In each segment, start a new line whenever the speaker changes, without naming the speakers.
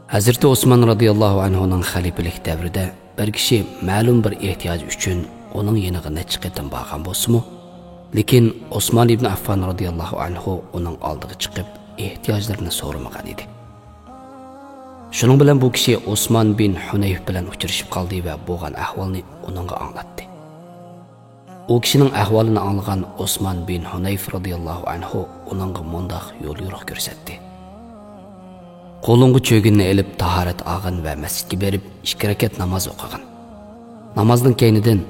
Hazreti Osman radıyallahu anhu'nun xalifelik davrida bir kishi ma'lum bir ehtiyoj uchun uning yeniga necha qatam borgan bo'lsa-mu, lekin Osman ibn Affan radıyallahu anhu uning oldiga chiqib ehtiyojlarini so'ramagan edi. Shuning bilan bu kishi Osman bin Hunayf bilan uchrashib qoldi va bo'lgan ahvolni uningga anglatdi. O kishining ahvolini anglagan Osman bin Hunayf radıyallahu anhu uningga mundaq yo'l yo'riq ko'rsatdi. Qo'lingga cho'ginni elib tahorat olgin va masjidga berib 2 rakat namoz o'qigin. Namozning keynidan: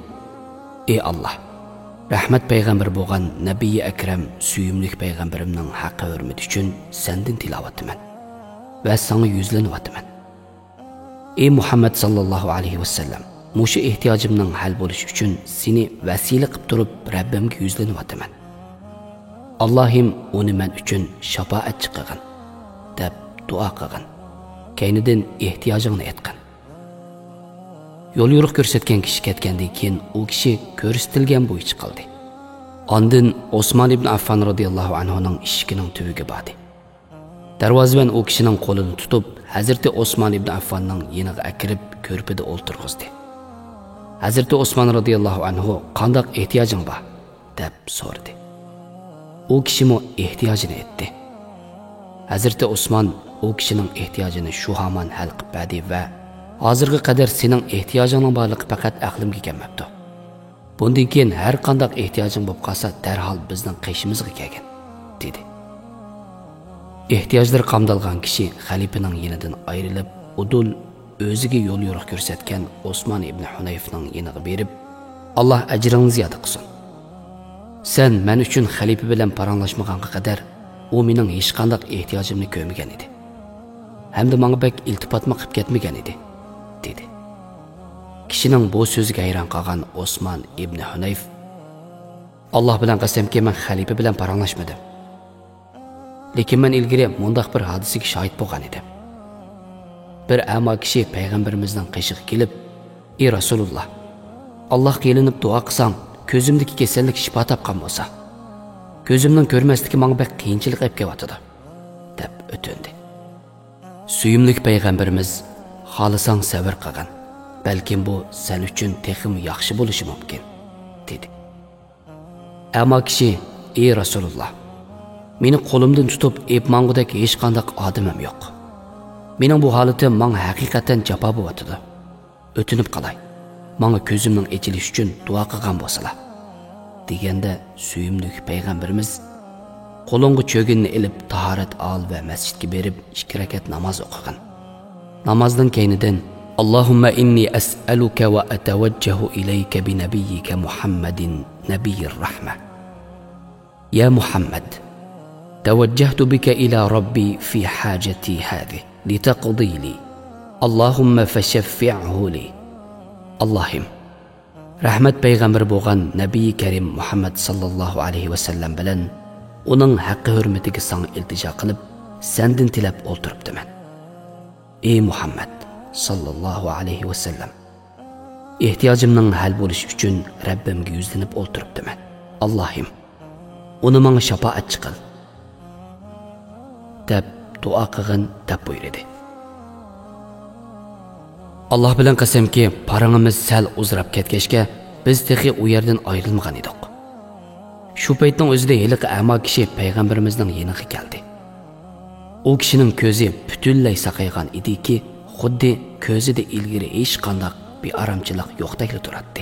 "Ey Alloh, rahmat payg'ambar bo'lgan Nabiy akram suyumlik payg'ambarimning haqqi hurmati uchun sendan tilovat etaman va sana yuzlanyapman. Ey Muhammad sallallohu alayhi va sallam, mushu ehtiyojimning hal bo'lishi uchun seni vasila qilib turib Rabbimga yuzlanyapman. Allohim uni men uchun shafoatchi qilgin" deb duo qilgan. Keynidan ehtiyojingni aytgan. Yo'l yo'riq ko'rsatgan kishi ketgandan keyin u kishi ko'rsatilgan bo'yicha qildi. Ondan Osman ibn Affan radıyallahu anhu'ning eshigining tubiga bordi. Darvozaban u kishining qo'lini tutib, Hazreti Osman ibn Affanning yeniga akirib ko'rpada o'ltirg'izdi. Hazreti Osman radıyallahu anhu qanday ehtiyojing bor deb so'radi. U kishi mo ehtiyojini aytdi. Hazreti Osman o kishining ehtiyojini shu hamon hal qilib berdi va hozirga qadar sening ehtiyojingning borligi faqat aqlimga kelmabdi. Bundan keyin har qanday ehtiyojing bo'lib qolsa, darhol bizning qishimizga kelgin dedi. Ehtiyojlar qamdalgan kishi xalifaning yenidan ayrilib, udul o'ziga yo'l yo'riq ko'rsatgan Osman ibn Hunayfning yeniga berib, "Alloh ajringizni ziyoda qilsin. Sen men uchun xalifa bilan paranglashmaganga qadar u mening hech qanday ehtiyojimni ko'rmagan edi. Hamda menga bek iltifotma qilib ketmagan edi" dedi. Kishining bu so'ziga hayron qolgan Osman ibn Hunayf: "Alloh bilan qasamki, men xalifa bilan paranglashmadim. Lekin men ilgari mundaq bir hodisaga shohid bo'lgan edim. Bir amo kishi payg'ambarimizning qishig'iga kelib: 'Ey Rasululloh, Alloh qilinib duo qilsam, ko'zimdagi kasallik shifo topgan bo'lsa, ko'zimning ko'rmasligi menga bek qiyinchilik olib kelyotdi" deb o'tindi. Suyumlik payg'ambarimiz: "Xohlasang sabr qilgin, balkim bu sen uchun texim yaxshi bo'lishi mumkin" dedi. Ammo kishi: "Ey Rasululloh, meni qo'limdan tutib ep mangudek hech qanday odamim yo'q. Mening bu holatim menga haqiqatan jafo bo'lyapti. O'tinib qolay, menga ko'zimning ochilishi uchun duo qilgan bo'lsalar" deganda suyumlik payg'ambarimiz qo'lingga cho'ginni ilib tahorat ol va masjidga berib 2 rakat namoz o'qigin. Namozdan keynidan: "Allohumma inni as'aluka va atawajjahu ilayka bi nabiyyika Muhammadin nabiyyir rahma. Ya Muhammad, توجهت بك إلى ربي في حاجتي هذه لتقضي لي. اللهم فشفعه لي. اللهم rahmat payg'ambar bo'lgan Nabiy Karim Muhammad sallallohu alayhi va sallam bilan uning haqqi hurmatiga sana iltijo qilib, sendan tilab o'ltiribdiman. Ey Muhammad sallallohu alayhi va sallam, ehtiyojimning hal bo'lishi uchun Rabbimga yuzlanib o'ltiribdiman. Allohim, uni menga shafoatchi qil" deb duo qilgin deb buyurdi. Alloh bilan qasamki, parangimiz sal uzrab ketgachga biz texi u yerdan ayrilmagan edik. Shu paytning o'zida heliqi amo kishi payg'ambarimizning yeniga keldi. U kishining ko'zi butunlay saqaygan ediki, xuddi ko'zida ilgari hech qanday bearamchilik yo'qdek turardi.